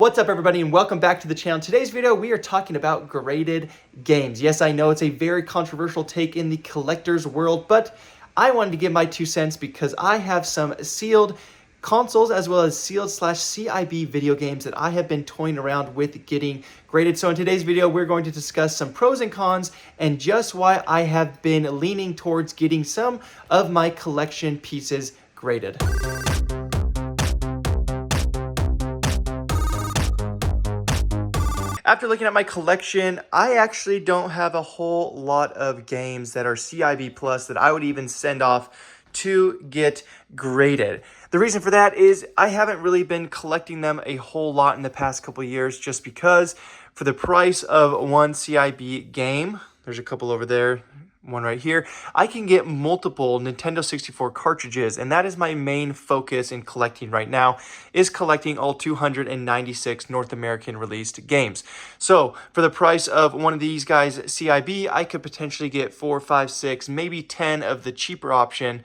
What's up everybody and welcome back to the channel. In today's video we are talking about graded games. Yes, I know it's a very controversial take in the collector's world, but I wanted to give my 2 cents because I have some sealed consoles as well as sealed/CIB video games that I have been toying around with getting graded. So in today's video we're going to discuss some pros and cons and just why I have been leaning towards getting some of my collection pieces graded. After looking at my collection, I actually don't have a whole lot of games that are CIB plus that I would even send off to get graded. The reason for that is I haven't really been collecting them a whole lot in the past couple of years just because for the price of one CIB game, there's a couple over there, one right here, I can get multiple Nintendo 64 cartridges, and that is my main focus in collecting right now, is collecting all 296 North American released games. So for the price of one of these guys CIB, I could potentially get 4, 5, 6, maybe 10 of the cheaper option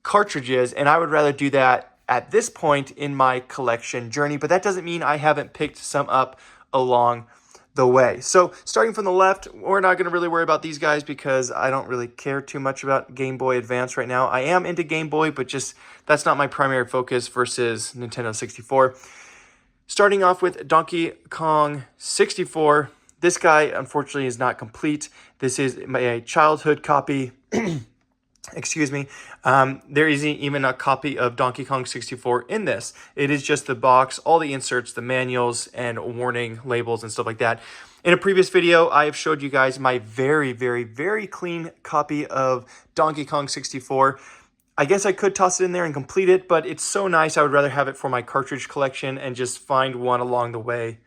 cartridges, and I would rather do that at this point in my collection journey, but that doesn't mean I haven't picked some up along the way. So starting from the left, we're not going to really worry about these guys because I don't really care too much about Game Boy Advance right now. I am into Game Boy, but just that's not my primary focus versus Nintendo 64. Starting off with Donkey Kong 64. This guy, unfortunately, is not complete. This is my childhood copy. Excuse me. There isn't even a copy of Donkey Kong 64 in this. It is just the box, all the inserts, the manuals, and warning labels and stuff like that. In a previous video, I have showed you guys my very, very, very clean copy of Donkey Kong 64. I guess I could toss it in there and complete it, but it's so nice. I would rather have it for my cartridge collection and just find one along the way.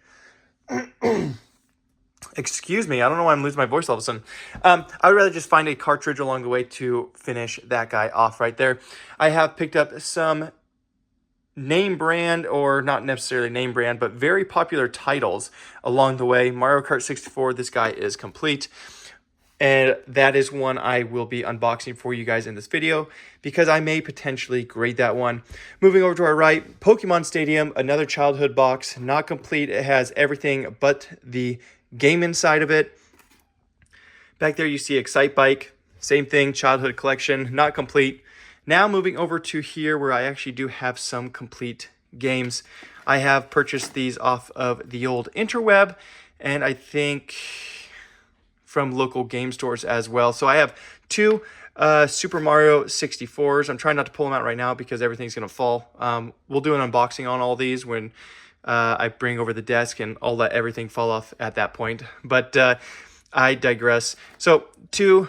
Excuse me, I don't know why I'm losing my voice all of a sudden. I would rather just find a cartridge along the way to finish that guy off right there. I have picked up some name brand, or not necessarily name brand, but very popular titles along the way. Mario Kart 64, this guy is complete. And that is one I will be unboxing for you guys in this video because I may potentially grade that one. Moving over to our right, Pokemon Stadium, another childhood box, not complete. It has everything but the game inside of it. Back there you see Excite Bike, same thing, childhood collection, not complete. Now moving over to here where I actually do have some complete games. I have purchased these off of the old interweb and I think from local game stores as well. So I have two Super Mario 64s. I'm trying not to pull them out right now because everything's gonna fall. We'll do an unboxing on all these when I bring over the desk, and I'll let everything fall off at that point. But I digress. So, two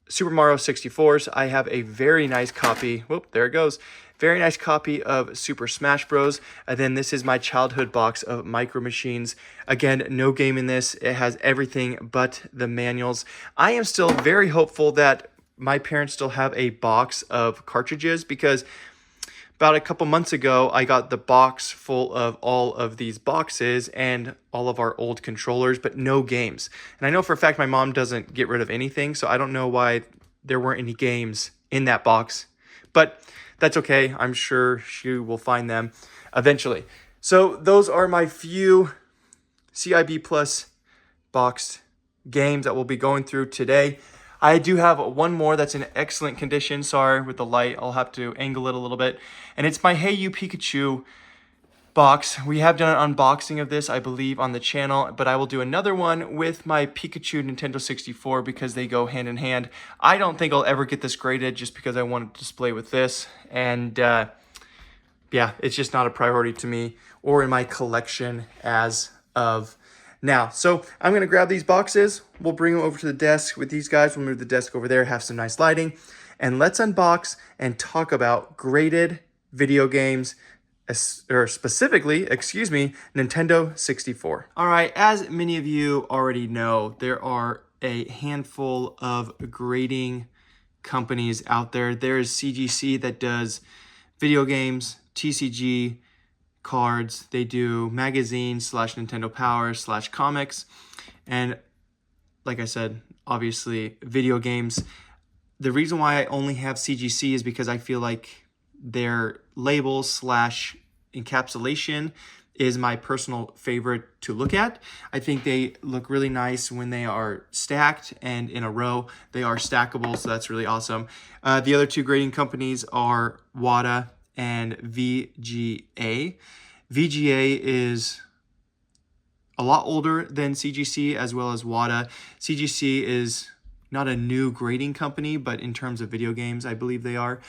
Super Mario 64s. I have a very nice copy. Whoop, there it goes. Very nice copy of Super Smash Bros. And then this is my childhood box of Micro Machines. Again, no game in this. It has everything but the manuals. I am still very hopeful that my parents still have a box of cartridges because about a couple months ago, I got the box full of all of these boxes and all of our old controllers, but no games. And I know for a fact my mom doesn't get rid of anything, so I don't know why there weren't any games in that box. But that's okay. I'm sure she will find them eventually. So those are my few CIB Plus boxed games that we'll be going through today. I do have one more that's in excellent condition. Sorry, with the light, I'll have to angle it a little bit. And it's my Hey You Pikachu box. We have done an unboxing of this, I believe, on the channel, but I will do another one with my Pikachu Nintendo 64 because they go hand in hand. I don't think I'll ever get this graded just because I want to display with this. And yeah, it's just not a priority to me or in my collection as of now. So I'm going to grab these boxes. We'll bring them over to the desk with these guys. We'll move the desk over there, have some nice lighting. And let's unbox and talk about graded video games, or specifically, Nintendo 64. All right, as many of you already know, there are a handful of grading companies out there. There is CGC that does video games, TCG, cards. They do magazines / Nintendo Power / comics. And like I said, obviously video games. The reason why I only have CGC is because I feel like their labels / encapsulation is my personal favorite to look at. I think they look really nice when they are stacked and in a row. They are stackable, so that's really awesome. The other two grading companies are WATA and VGA. VGA is a lot older than CGC as well as WATA. CGC is not a new grading company, but in terms of video games, I believe they are.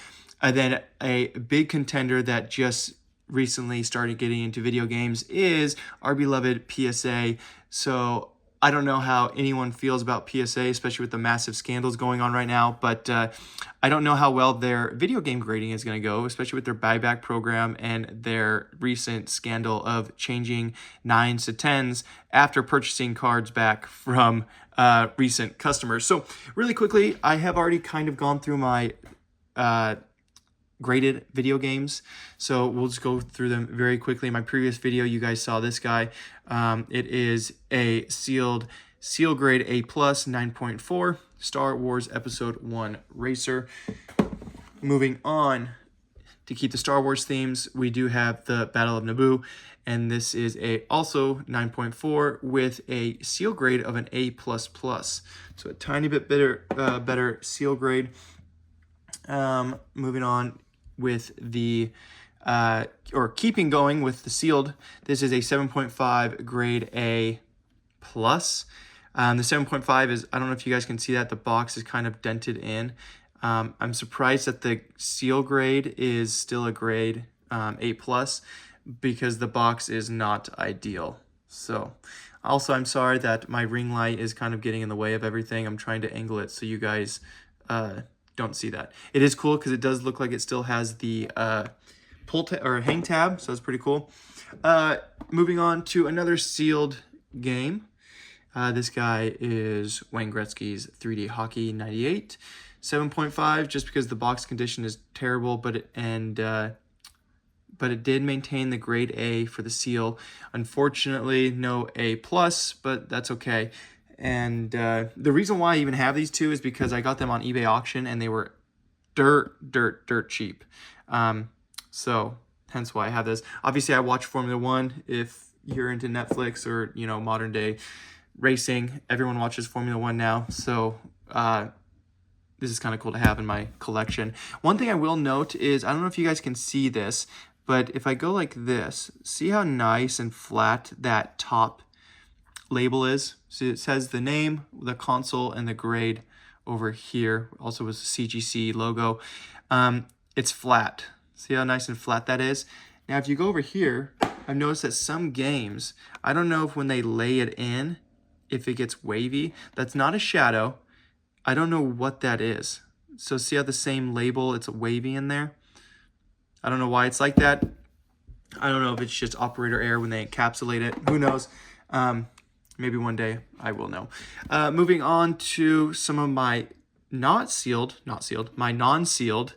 And then a big contender that just recently started getting into video games is our beloved PSA. So I don't know how anyone feels about PSA, especially with the massive scandals going on right now, but I don't know how well their video game grading is going to go, especially with their buyback program and their recent scandal of changing 9s to 10s after purchasing cards back from recent customers. So really quickly, I have already kind of gone through my graded video games, so we'll just go through them very quickly. In my previous video, you guys saw this guy. It is a seal grade A+, 9.4, Star Wars Episode 1 Racer. Moving on, to keep the Star Wars themes, we do have the Battle of Naboo, and this is also 9.4 with a seal grade of an A++. So a tiny bit better seal grade. Moving on with the, or keeping going with the sealed, this is a 7.5 grade A+. The 7.5 is, I don't know if you guys can see that, the box is kind of dented in. I'm surprised that the seal grade is still a grade A+, because the box is not ideal. So, also I'm sorry that my ring light is kind of getting in the way of everything. I'm trying to angle it so you guys don't see that. It is cool because it does look like it still has the or hang tab, so that's pretty cool. Moving on to another sealed game. This guy is Wayne Gretzky's 3D Hockey 98, 7.5, just because the box condition is terrible, but it did maintain the grade A for the seal. Unfortunately, no A+, but that's okay. And the reason why I even have these two is because I got them on eBay auction and they were dirt cheap. So hence why I have this. Obviously, I watch Formula One. If you're into Netflix or, you know, modern day racing, everyone watches Formula One now. So this is kind of cool to have in my collection. One thing I will note is, I don't know if you guys can see this, but if I go like this, see how nice and flat that top label is? So it says the name, the console, and the grade over here. Also with the CGC logo. It's flat. See how nice and flat that is? Now if you go over here, I've noticed that some games, I don't know if when they lay it in, if it gets wavy. That's not a shadow. I don't know what that is. So see how the same label, it's wavy in there? I don't know why it's like that. I don't know if it's just operator error when they encapsulate it. Who knows? Maybe one day I will know. Moving on to some of my my non-sealed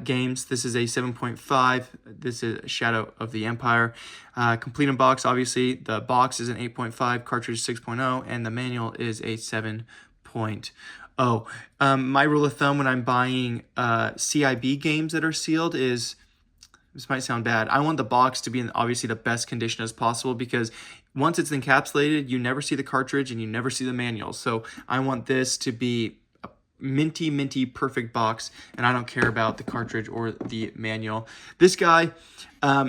games. This is a 7.5. This is Shadow of the Empire. Complete in box, obviously. The box is an 8.5, cartridge 6.0, and the manual is a 7.0. My rule of thumb when I'm buying CIB games that are sealed is, this might sound bad, I want the box to be in obviously the best condition as possible, because once it's encapsulated, you never see the cartridge and you never see the manual. So I want this to be a minty perfect box, and I don't care about the cartridge or the manual. This guy,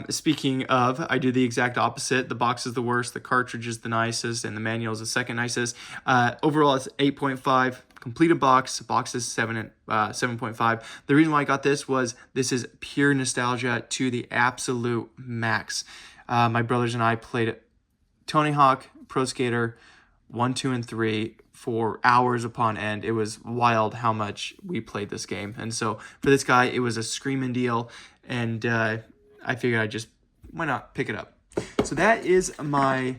speaking of, I do the exact opposite. The box is the worst, the cartridge is the nicest, and the manual is the second nicest. Overall, it's 8.5. Completed box. Box is 7.5. The reason why I got this was this is pure nostalgia to the absolute max. My brothers and I played Tony Hawk Pro Skater 1, 2, and 3 for hours upon end. It was wild how much we played this game. And so for this guy, it was a screaming deal. And I figured why not pick it up? So that is my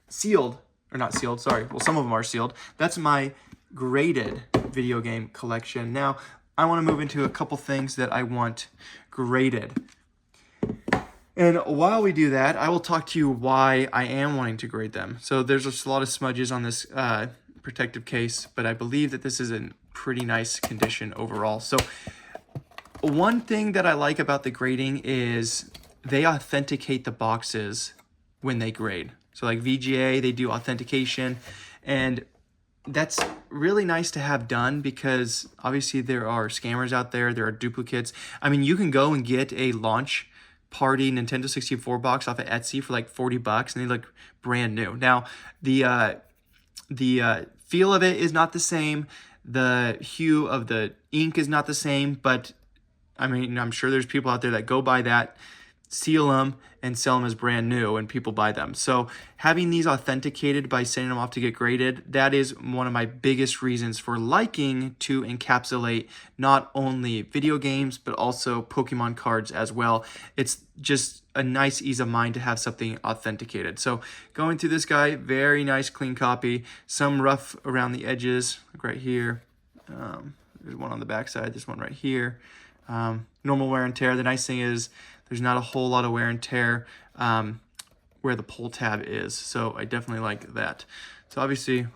sealed, or not sealed, sorry. Well, some of them are sealed. That's my graded video game collection. Now, I want to move into a couple things that I want graded. And while we do that, I will talk to you why I am wanting to grade them. So there's just a lot of smudges on this protective case, but I believe that this is in pretty nice condition overall. So one thing that I like about the grading is they authenticate the boxes when they grade. So like VGA, they do authentication, and that's really nice to have done because obviously there are scammers out there, there are duplicates. I mean, you can go and get a launch party Nintendo 64 box off of Etsy for like $40 and they look brand new. Now, the feel of it is not the same. The hue of the ink is not the same, but I mean, I'm sure there's people out there that go buy that, seal them, and sell them as brand new, and people buy them. So having these authenticated by sending them off to get graded, that is one of my biggest reasons for liking to encapsulate not only video games, but also Pokemon cards as well. It's just a nice ease of mind to have something authenticated. So going through this guy, very nice clean copy, some rough around the edges, like right here. There's one on the back side, this one right here. Normal wear and tear. The nice thing is there's not a whole lot of wear and tear where the pull tab is. So I definitely like that. So obviously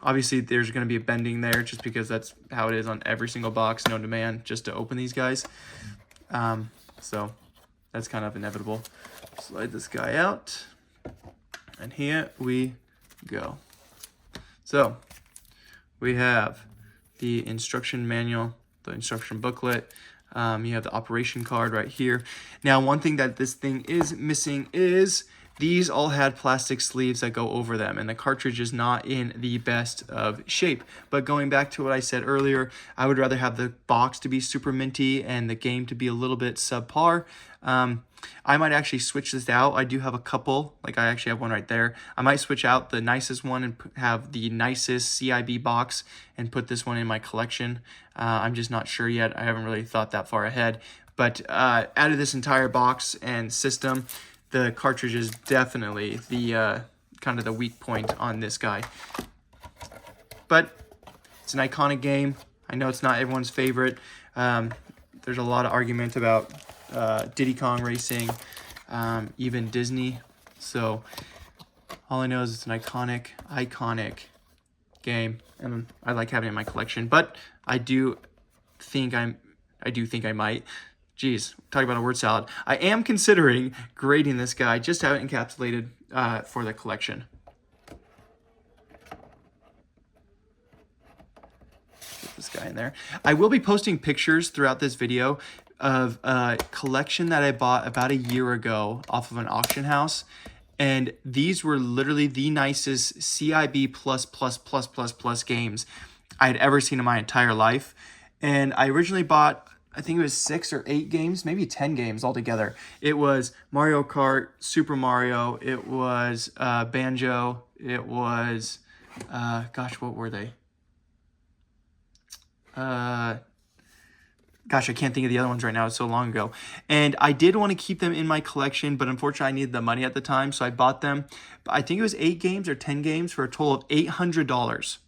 there's going to be a bending there just because that's how it is on every single box. No demand just to open these guys. So that's kind of inevitable. Slide this guy out. And here we go. So we have the instruction manual, the instruction booklet. You have the operation card right here. Now, one thing that this thing is missing is these all had plastic sleeves that go over them, and the cartridge is not in the best of shape. But going back to what I said earlier, I would rather have the box to be super minty and the game to be a little bit subpar. I might actually switch this out. I do have a couple, like I actually have one right there. I might switch out the nicest one and have the nicest CIB box and put this one in my collection. I'm just not sure yet. I haven't really thought that far ahead. But out of this entire box and system, the cartridge is definitely the kind of the weak point on this guy. But it's an iconic game. I know it's not everyone's favorite. There's a lot of argument about Diddy Kong Racing, even Disney. So all I know is it's an iconic game, and I like having it in my collection. But I do think I might. Geez, talk about a word salad. I am considering grading this guy just to have it encapsulated for the collection. Get this guy in there. I will be posting pictures throughout this video of a collection that I bought about a year ago off of an auction house. And these were literally the nicest CIB plus games I had ever seen in my entire life. And I originally bought, I think it was 6 or 8 games, maybe 10 games altogether. It was Mario Kart, Super Mario, it was Banjo, it was, gosh, what were they? Gosh, I can't think of the other ones right now. It's so long ago. And I did want to keep them in my collection, but unfortunately I needed the money at the time, so I bought them. But I think it was 8 games or 10 games for a total of $800.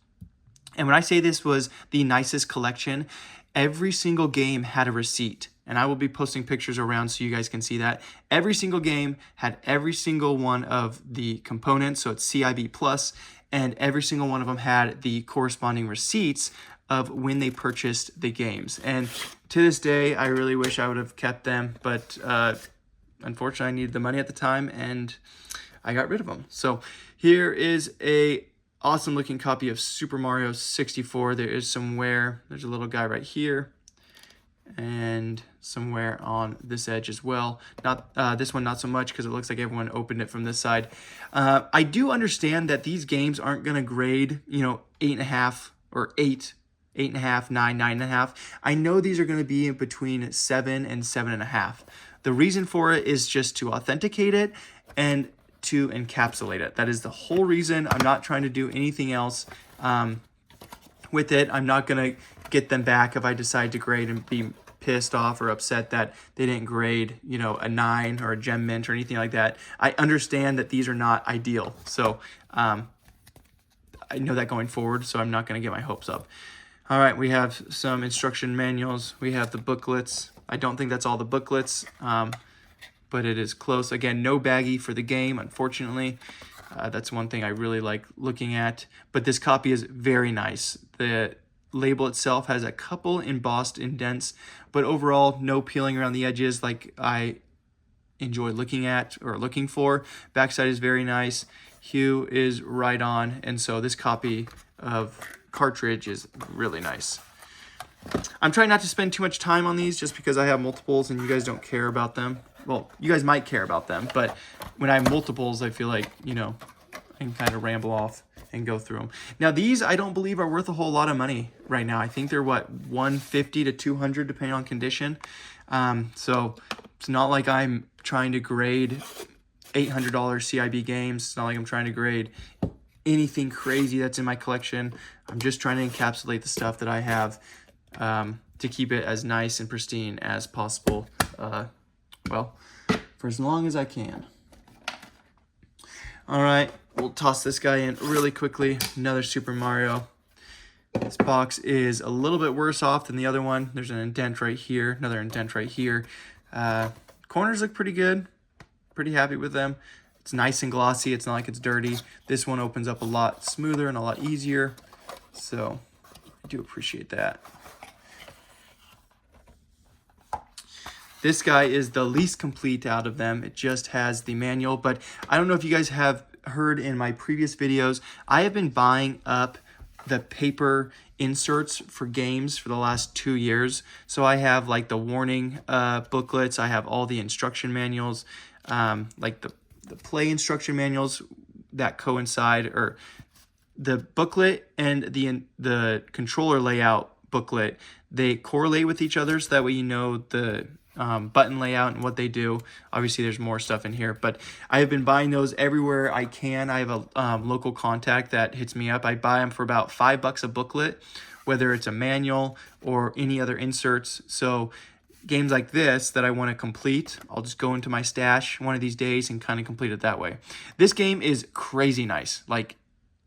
And when I say this was the nicest collection, every single game had a receipt. And I will be posting pictures around so you guys can see that. Every single game had every single one of the components, so it's CIB plus, and every single one of them had the corresponding receipts of when they purchased the games. And to this day, I really wish I would have kept them, but unfortunately I needed the money at the time and I got rid of them. So here is a awesome looking copy of Super Mario 64. There is some wear. There's a little guy right here and some wear on this edge as well. Not this one, not so much, because it looks like everyone opened it from this side. I do understand that these games aren't going to grade, 8.5 or 8, 8.5, 9, 9.5. I know these are going to be in between 7 and 7.5. The reason for it is just to authenticate it and to encapsulate it. That is the whole reason. I'm not trying to do anything else with it. I'm not going to get them back if I decide to grade and be pissed off or upset that they didn't grade, a 9 or a gem mint or anything like that. I understand that these are not ideal. So I know that going forward, so I'm not going to get my hopes up. All right, we have some instruction manuals. We have the booklets. I don't think that's all the booklets, but it is close. Again, no baggie for the game, unfortunately. That's one thing I really like looking at. But this copy is very nice. The label itself has a couple embossed indents, but overall, no peeling around the edges like I enjoy looking at or looking for. Backside is very nice. Hue is right on, and so this copy of cartridge is really nice. I'm trying not to spend too much time on these just because I have multiples and you guys don't care about them. Well, you guys might care about them, but when I have multiples, I feel like, you know, I can kind of ramble off and go through them. Now, these I don't believe are worth a whole lot of money right now. I think they're, what, 150 to 200 depending on condition. So it's not like I'm trying to grade $800 CIB games. It's not like I'm trying to grade anything crazy that's in my collection. I'm just trying to encapsulate the stuff that I have to keep it as nice and pristine as possible. Well, for as long as I can. All right, we'll toss this guy in really quickly. Another Super Mario. This box is a little bit worse off than the other one. There's an indent right here, another indent right here. Corners look pretty good. Pretty happy with them. It's nice and glossy. It's not like it's dirty. This one opens up a lot smoother and a lot easier. So I do appreciate that. This guy is the least complete out of them. It just has the manual, but I don't know if you guys have heard in my previous videos, I have been buying up the paper inserts for games for the last 2 years. So I have like the warning booklets. I have all the instruction manuals, like the play instruction manuals that coincide, or the booklet and the controller layout booklet. They correlate with each other, so that way you know the button layout and what they do. Obviously there's more stuff in here, but I have been buying those everywhere I can. I have a local contact that hits me up. I buy them for about $5 a booklet, whether it's a manual or any other inserts. So games like this that I want to complete, I'll just go into my stash one of these days and kind of complete it that way. This game is crazy nice, like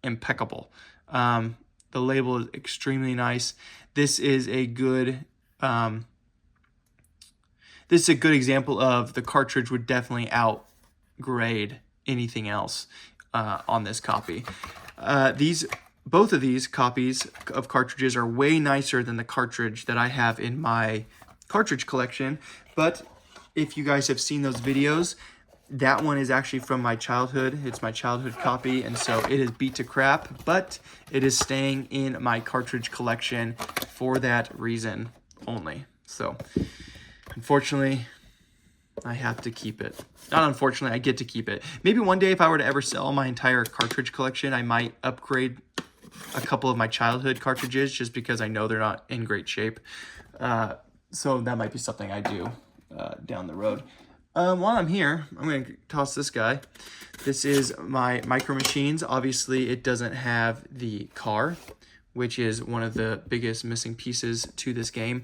impeccable. The label is extremely nice. This is a good example of the cartridge would definitely outgrade anything else on this copy. Both of these copies of cartridges are way nicer than the cartridge that I have in my cartridge collection. But if you guys have seen those videos, that one is actually from my childhood. It's my childhood copy, and so it is beat to crap, but it is staying in my cartridge collection for that reason only. So unfortunately, I have to keep it. Not unfortunately, I get to keep it. Maybe one day if I were to ever sell my entire cartridge collection, I might upgrade a couple of my childhood cartridges just because I know they're not in great shape. So that might be something I do down the road. While I'm here, I'm going to toss this guy. This is my Micro Machines. Obviously, it doesn't have the car, which is one of the biggest missing pieces to this game.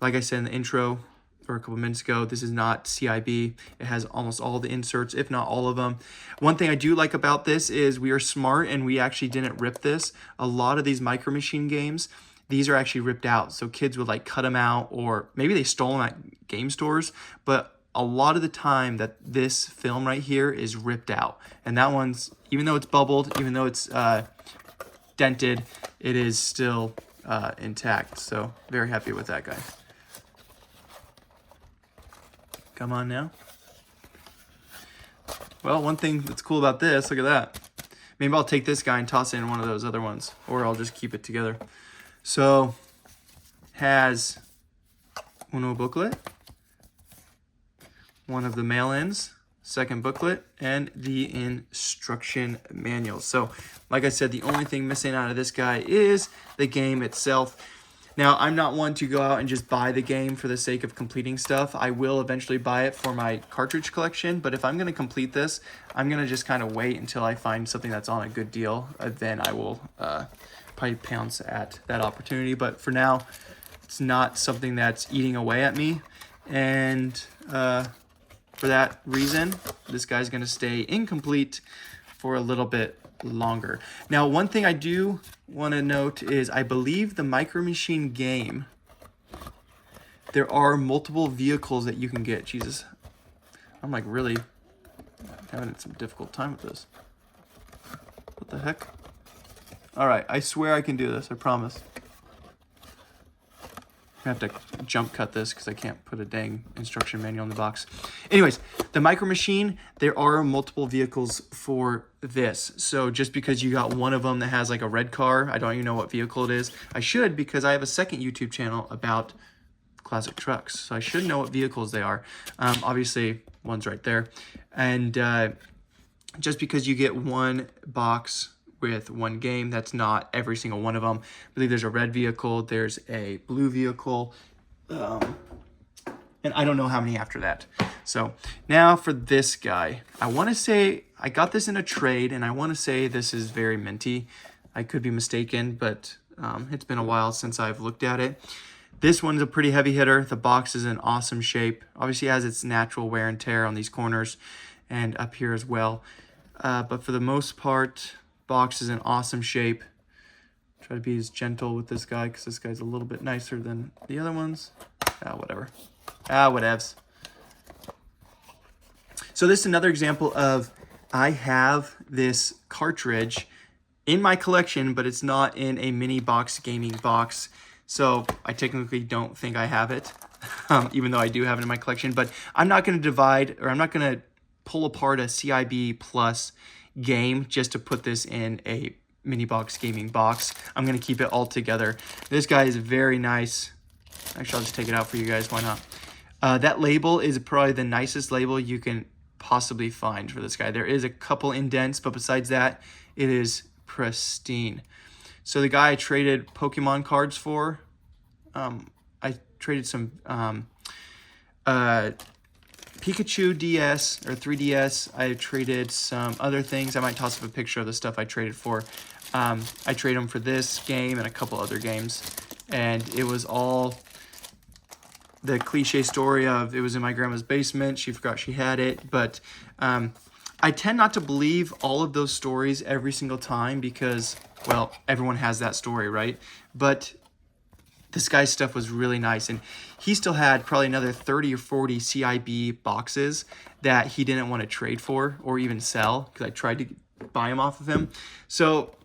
Like I said in the intro, or a couple minutes ago, this is not CIB. It has almost all the inserts, if not all of them. One thing I do like about this is we are smart and we actually didn't rip this. A lot of these Micro Machine games, these are actually ripped out. So kids would like cut them out, or maybe they stole them at game stores. But a lot of the time that this film right here is ripped out. And that one's, even though it's bubbled, even though it's dented, it is still intact. So very happy with that guy. Come on now. Well, one thing that's cool about this, look at that. Maybe I'll take this guy and toss it in one of those other ones, or I'll just keep it together. So, has Uno booklet, one of the mail-ins, second booklet, and the instruction manual. So, like I said, the only thing missing out of this guy is the game itself. Now, I'm not one to go out and just buy the game for the sake of completing stuff. I will eventually buy it for my cartridge collection, but if I'm going to complete this, I'm going to just kind of wait until I find something that's on a good deal. Then I will probably pounce at that opportunity. But for now, it's not something that's eating away at me. And for that reason, this guy's going to stay incomplete for a little bit longer. Now, one thing I do want to note is I believe the Micro Machine game, there are multiple vehicles that you can get. Jesus, I'm like really having some difficult time with this. What the heck? All right, I swear I can do this. I promise. have to jump cut this because I can't put a dang instruction manual in the box. Anyways, the Micro Machine, there are multiple vehicles for this. So just because you got one of them that has like a red car, I don't even know what vehicle it is. I should, because I have a second YouTube channel about classic trucks. So I should know what vehicles they are. Obviously, one's right there. And just because you get one box with one game, that's not every single one of them. I believe there's a red vehicle, there's a blue vehicle, and I don't know how many after that. So now for this guy, I want to say I got this in a trade, and I want to say this is very minty. I could be mistaken, but it's been a while since I've looked at it. This one's a pretty heavy hitter. The box is in awesome shape. Obviously it has its natural wear and tear on these corners and up here as well. But for the most part, box is in awesome shape. Try to be as gentle with this guy because this guy's a little bit nicer than the other ones. Whatever. Whatevs. So this is another example of, I have this cartridge in my collection, but it's not in a mini box gaming box. So I technically don't think I have it, even though I do have it in my collection. But I'm not going to divide, or I'm not going to pull apart a CIB Plus game just to put this in a mini box gaming box. I'm going to keep it all together. This guy is very nice. Actually, I'll just take it out for you guys. Why not? That label is probably the nicest label you can possibly find for this guy. There is a couple indents, but besides that, it is pristine. So the guy I traded Pokemon cards for, I traded some Pikachu DS or 3DS. I traded some other things. I might toss up a picture of the stuff I traded for. I traded them for this game and a couple other games. And it was all the cliche story of it was in my grandma's basement. She forgot she had it. But I tend not to believe all of those stories every single time because, well, everyone has that story, right? But this guy's stuff was really nice, and he still had probably another 30 or 40 CIB boxes that he didn't want to trade for or even sell because I tried to buy them off of him. So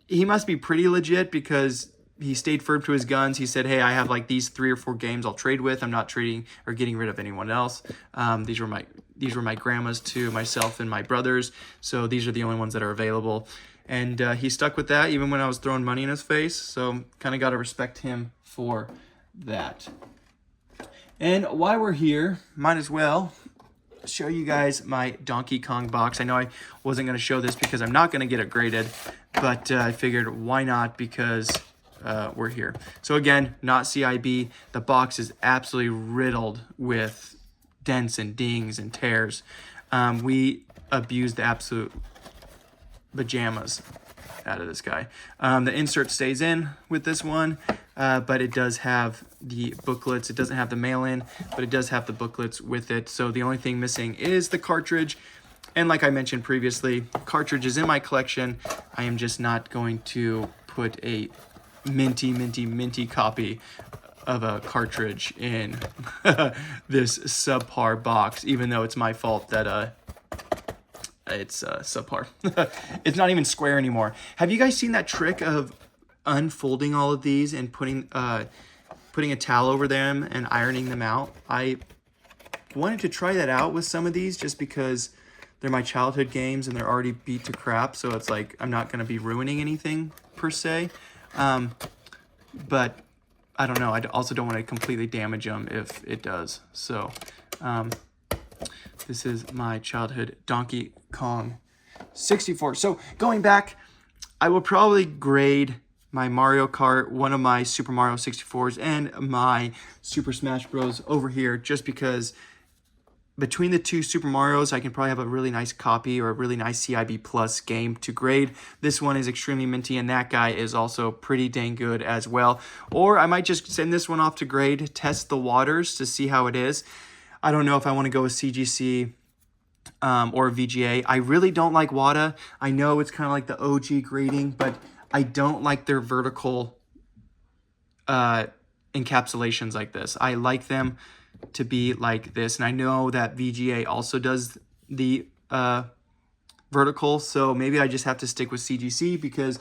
he must be pretty legit because he stayed firm to his guns. He said, hey, I have like these 3 or 4 games I'll trade with. I'm not trading or getting rid of anyone else. These were my grandma's too, myself and my brothers. So these are the only ones that are available. And he stuck with that even when I was throwing money in his face. So kind of got to respect him for that. And while we're here, might as well show you guys my Donkey Kong box. I know I wasn't going to show this because I'm not going to get it graded, but I figured why not, because we're here. So again, not CIB. The box is absolutely riddled with dents and dings and tears. We abused the absolute pajamas out of this guy. The insert stays in with this one, but it does have the booklets. It doesn't have the mail-in, but it does have the booklets with it. So the only thing missing is the cartridge. And like I mentioned previously, cartridge is in my collection. I am just not going to put a minty copy of a cartridge in this subpar box, even though it's my fault that it's subpar. It's not even square anymore. Have you guys seen that trick of unfolding all of these and putting a towel over them and ironing them out? I wanted to try that out with some of these just because they're my childhood games and they're already beat to crap, so it's like I'm not going to be ruining anything per se. But I don't know. I also don't want to completely damage them if it does. So this is my childhood Donkey Kong 64. So going back, I will probably grade my Mario Kart, one of my Super Mario 64s, and my Super Smash Bros. Over here, just because between the two Super Marios, I can probably have a really nice copy or a really nice CIB Plus game to grade. This one is extremely minty, and that guy is also pretty dang good as well. Or I might just send this one off to grade, test the waters to see how it is. I don't know if I want to go with CGC or VGA. I really don't like WATA. I know it's kind of like the OG grading, but I don't like their vertical encapsulations like this. I like them to be like this, and I know that VGA also does the vertical, so maybe I just have to stick with CGC because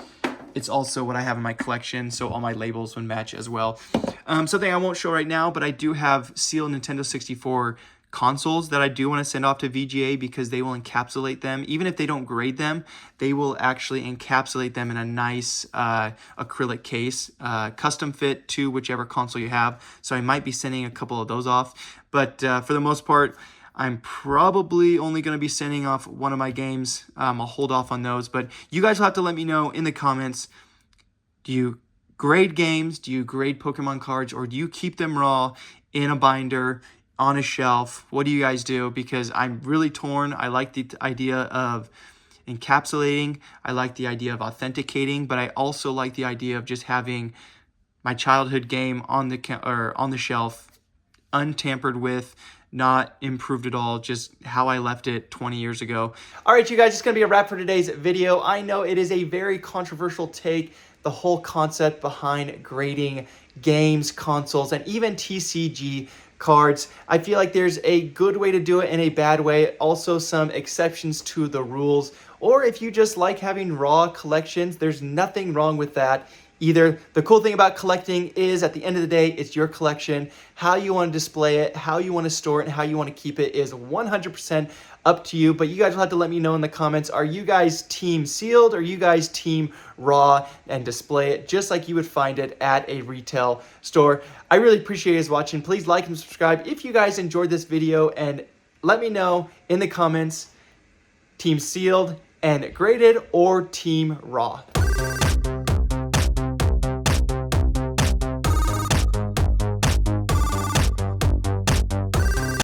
it's also what I have in my collection, so all my labels would match as well. Something I won't show right now, but I do have sealed Nintendo 64 consoles that I do want to send off to VGA because they will encapsulate them. Even if they don't grade them, they will actually encapsulate them in a nice acrylic case, custom fit to whichever console you have. So I might be sending a couple of those off. But for the most part, I'm probably only going to be sending off one of my games. I'll hold off on those. But you guys will have to let me know in the comments, do you grade games? Do you grade Pokemon cards? Or do you keep them raw in a binder, on a shelf? What do you guys do? Because I'm really torn. I like the idea of encapsulating. I like the idea of authenticating. But I also like the idea of just having my childhood game on the shelf, untampered with, not improved at all, just how I left it 20 years ago. All right, you guys, it's going to be a wrap for today's video. I know it is a very controversial take, the whole concept behind grading games, consoles, and even TCG cards. I feel like there's a good way to do it and a bad way, also some exceptions to the rules. Or if you just like having raw collections, there's nothing wrong with that either. The cool thing about collecting is at the end of the day, it's your collection. How you want to display it, how you want to store it, and how you want to keep it is 100% up to you. But you guys will have to let me know in the comments, are you guys team sealed or are you guys team raw and display it just like you would find it at a retail store? I really appreciate you guys watching. Please like and subscribe if you guys enjoyed this video, and let me know in the comments, team sealed and graded or team raw.